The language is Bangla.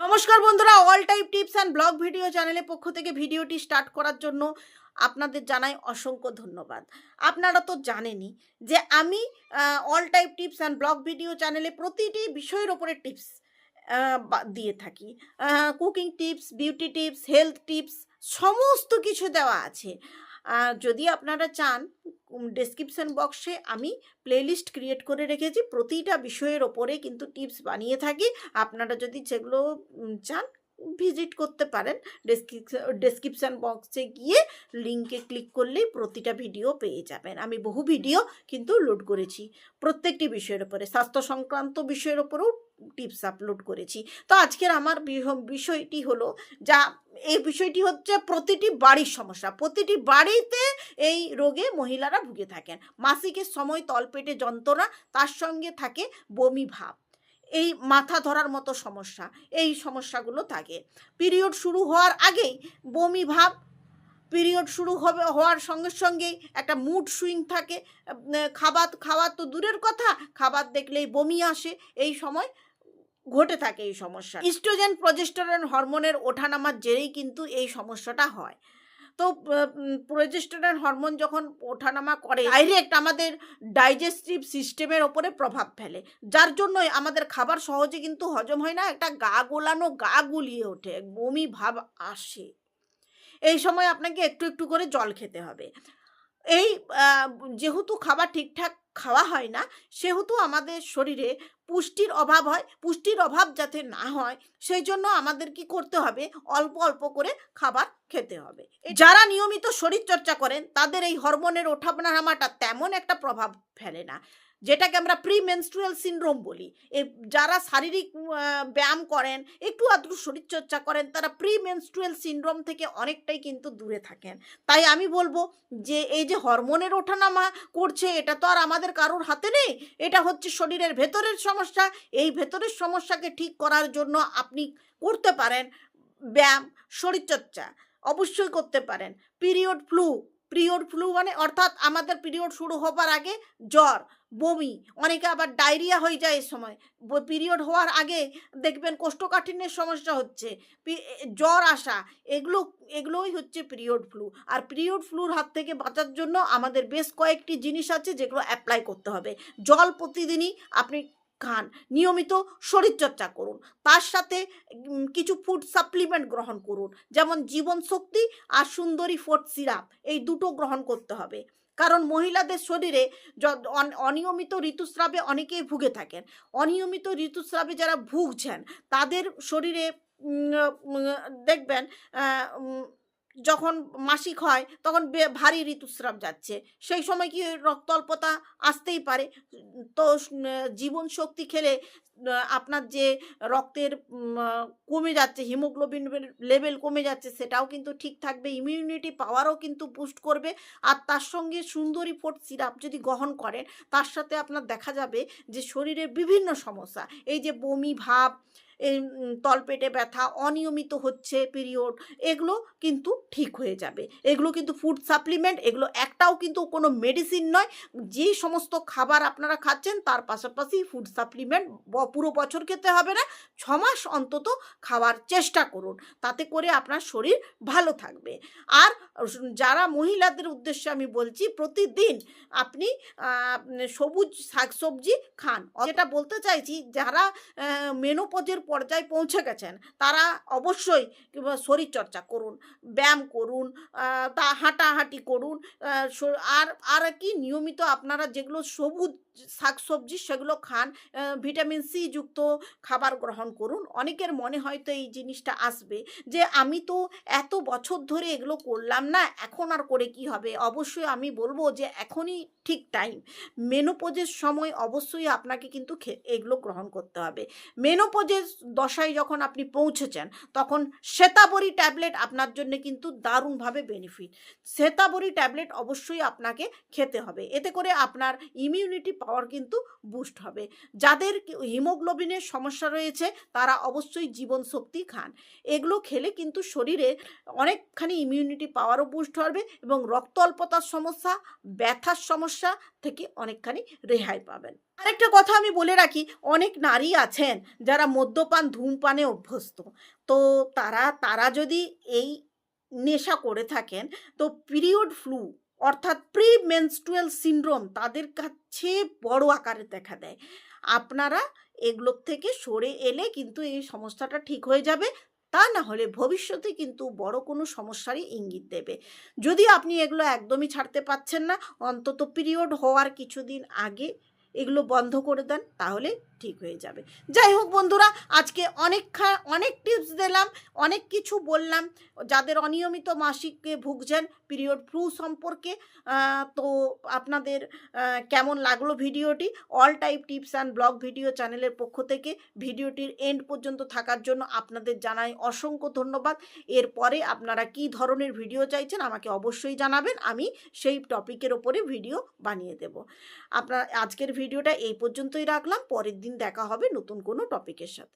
নমস্কার বন্ধুরা, all type tips and blog video চ্যানেলের পক্ষ থেকে ভিডিওটি স্টার্ট করার জন্য আপনাদের জানাই অসংখ্য ধন্যবাদ। আপনারা তো জানেনই যে আমি all type tips and blog video চ্যানেলে প্রতিটি বিষয়ের ওপরে টিপস দিয়ে থাকি। Cooking tips, beauty tips, health tips সমস্ত কিছু দেওয়া আছে। যদি আপনারা চান, ডেসক্রিপশন বক্সে আমি প্লেলিস্ট ক্রিয়েট করে রেখেছি, প্রতিটা বিষয়ের ওপরে কিন্তু টিপস বানিয়ে থাকি। আপনারা যদি সেগুলো চান ভিজিট করতে পারেন। ডেসক্রিপশন বক্সে গিয়ে লিঙ্কে ক্লিক করলেই প্রতিটা ভিডিও পেয়ে যাবেন। আমি বহু ভিডিও কিন্তু লোড করেছি প্রত্যেকটি বিষয়ের ওপরে, স্বাস্থ্য সংক্রান্ত বিষয়ের ওপরেও টিপস আপলোড করেছি। তো আজকের আমার বিষয়টি হলো এই বিষয়টি হচ্ছে প্রতিটি বাড়ির সমস্যা। প্রতিটি বাড়িতে এই রোগে মহিলারা ভুগে থাকেন। মাসিকের সময় তলপেটে যন্ত্রণা, তার সঙ্গে থাকে বমি ভাব, এই মাথা ধরার মতো সমস্যা, এই সমস্যাগুলো থাকে। পিরিয়ড শুরু হওয়ার আগেই বমি ভাব, পিরিয়ড শুরু হওয়ার সঙ্গে সঙ্গেই একটা মুড সুইং থাকে। খাবার তো দূরের কথা, খাবার দেখলেই বমি আসে। এই সময় ঘটে থাকে এই সমস্যা। ইস্ট্রোজেন প্রজেস্টেরন হরমোনের ওঠানামার জেরেই কিন্তু এই সমস্যাটা হয়। তো প্রজেস্টেরন হরমোন যখন ওঠানামা করে, ডাইরেক্ট আমাদের ডাইজেস্টিভ সিস্টেমের ওপরে প্রভাব ফেলে, যার জন্যই আমাদের খাবার সহজে কিন্তু হজম হয় না। একটা গা গুলিয়ে ওঠে, বমি ভাব আসে। এই সময় আপনাকে একটু একটু করে জল খেতে হবে। এই যেহেতু খাবার ঠিকঠাক খাওয়া হয় না, সেহেতু আমাদের শরীরে পুষ্টির অভাব হয়। পুষ্টির অভাব যাতে না হয় সেই জন্য আমাদের কি করতে হবে, অল্প অল্প করে খাবার খেতে হবে। যারা নিয়মিত শরীরচর্চা করেন তাদের এই হরমোনের ওঠানামাটা তেমন একটা প্রভাব ফেলে না, যেটাকে আমরা প্রি মেনস্ট্রুয়াল সিনড্রোম বলি। যারা শারীরিক ব্যায়াম করেন, একটু আধটু শরীরচর্চা করেন, তারা প্রি মেনস্ট্রুয়াল সিনড্রোম থেকে অনেকটাই কিন্তু দূরে থাকেন। তাই আমি বলবো যে এই যে হরমোনের ওঠানামা করছে, এটা তো আর আমাদের কারোর হাতে নেই, এটা হচ্ছে শরীরের ভেতরের সমস্যা। এই ভেতরের সমস্যাকে ঠিক করার জন্য আপনি করতে পারেন ব্যায়াম, শরীরচর্চা অবশ্যই করতে পারেন। পিরিয়ড ফ্লু মানে অর্থাৎ আমাদের পিরিয়ড শুরু হবার আগে জ্বর, বমি, অনেকে আবার ডায়রিয়া হয়ে যায়। এই সময় পিরিয়ড হওয়ার আগে দেখবেন কোষ্ঠকাঠিন্যের সমস্যা হচ্ছে, জ্বর আসা, এগুলোই হচ্ছে পিরিয়ড ফ্লু। আর পিরিয়ড ফ্লুর হাত থেকে বাঁচার জন্য আমাদের বেশ কয়েকটি জিনিস আছে যেগুলো অ্যাপ্লাই করতে হবে। জল প্রতিদিনই আপনি খান, নিয়মিত শরীরচর্চা করুন, তার সাথে কিছু ফুড সাপ্লিমেন্ট গ্রহণ করুন, যেমন জীবন শক্তি আর সুন্দরী ফোর্ট সিরাপ, এই দুটো গ্রহণ করতে হবে। কারণ মহিলাদের শরীরে অনিয়মিত ঋতুস্রাবে অনেকেই ভুগে থাকেন। অনিয়মিত ঋতুস্রাবে যারা ভুগছেন তাদের শরীরে দেখবেন যখন মাসিক হয় তখন ভারী ঋতুস্রাব যাচ্ছে, সেই সময় কি রক্ত অল্পতা আসতেই পারে। তো জীবন শক্তি খেলে আপনার যে রক্তের কমে যাচ্ছে, হিমোগ্লোবিন লেভেল কমে যাচ্ছে, সেটাও কিন্তু ঠিক থাকবে। ইমিউনিটি পাওয়ারও কিন্তু বুস্ট করবে। আর তার সঙ্গে সুন্দরী ফোর্ট সিরাপ যদি গ্রহণ করেন, তার সাথে আপনার দেখা যাবে যে শরীরের বিভিন্ন সমস্যা, এই যে বমি ভাব, এই তলপেটে ব্যথা, অনিয়মিত হচ্ছে পিরিয়ড, এগুলো কিন্তু ঠিক হয়ে যাবে। এগুলো কিন্তু ফুড সাপ্লিমেন্ট, এগুলো একটাও কিন্তু কোনো মেডিসিন নয়। যে সমস্ত খাবার আপনারা খাচ্ছেন তার পাশাপাশি ফুড সাপ্লিমেন্ট পুরো বছর খেতে হবে না, 6 মাস অন্তত খাওয়ার চেষ্টা করুন, তাতে করে আপনার শরীর ভালো থাকবে। আর যারা মহিলাদের উদ্দেশ্যে আমি বলছি, প্রতিদিন আপনি সবুজ শাকসবজি খান। যেটা বলতে চাইছি, যারা মেনোপজের পর্যায়ে পৌঁছে গেছেন তারা অবশ্যই শরীরচর্চা করুন, ব্যায়াম করুন, তা হাঁটাহাঁটি করুন। আর কি নিয়মিত আপনারা যেগুলো সবুজ শাকসবজি সেগুলো খান, ভিটামিন সি যুক্ত খাবার গ্রহণ করুন। অনেকের মনে হয়তো এই জিনিসটা আসবে যে আমি তো এত বছর ধরে এগুলো করলাম না, এখন আর করে কি হবে। অবশ্যই আমি বলবো যে এখনই ঠিক টাইম। মেনোপজের সময় অবশ্যই আপনাকে কিন্তু এগুলো গ্রহণ করতে হবে। মেনোপজের দশায় যখন আপনি পৌঁছেছেন তখন শ্বেতাবরী ট্যাবলেট আপনার জন্য কিন্তু দারুণভাবে বেনিফিট। শ্বেতাবরী ট্যাবলেট অবশ্যই আপনাকে খেতে হবে, এতে করে আপনার ইমিউনিটি পাওয়ার কিন্তু বুস্ট হবে। যাদের হিমোগ্লোবিনের সমস্যা রয়েছে তারা অবশ্যই জীবন শক্তি খান। এগুলো খেলে কিন্তু শরীরে অনেকখানি ইমিউনিটি পাওয়ারও বুস্ট হবে এবং রক্ত অল্পতার সমস্যা, ব্যথার সমস্যা থেকে অনেকখানি রেহাই পাবেন। আরেকটা কথা আমি বলে রাখি, অনেক নারী আছেন যারা মদ্যপান, ধূমপানে অভ্যস্ত। তো তারা যদি এই নেশা করে থাকেন, তো পিরিয়ড ফ্লু অর্থাৎ প্রি-মেনস্ট্রুয়াল সিনড্রোম তাদের কাছে বড় আকারে দেখা দেয়। আপনারা এগুলোর থেকে সরে এলে কিন্তু এই সমস্যাটা ঠিক হয়ে যাবে। তা না হলে ভবিষ্যতে কিন্তু বড় কোনো সমস্যারই ইঙ্গিত দেবে। যদি আপনি এগুলো একদমই ছাড়তে পারছেন না, অন্তত পিরিয়ড হওয়ার কিছুদিন আগে এগুলো বন্ধ করে দেন, তাহলে ঠিক হয়ে যাবে। যাই হোক বন্ধুরা, আজকে অনেক টিপস দিলাম, অনেক কিছু বললাম যাদের অনিয়মিত মাসিকে ভুগছেন, পিরিয়ড ফ্লু সম্পর্কে। তো আপনাদের কেমন লাগলো ভিডিওটি? All type tips and blog video চ্যানেলের পক্ষ থেকে ভিডিওটির এন্ড পর্যন্ত থাকার জন্য আপনাদের জানাই অসংখ্য ধন্যবাদ। এরপরে আপনারা কী ধরনের ভিডিও চাইছেন আমাকে অবশ্যই জানাবেন, আমি সেই টপিকের ওপরে ভিডিও বানিয়ে দেব। আজকের ভিডিওটা এই পর্যন্তই রাখলাম। পরের দিন দেখা হবে নতুন কোনো টপিকের সাথে।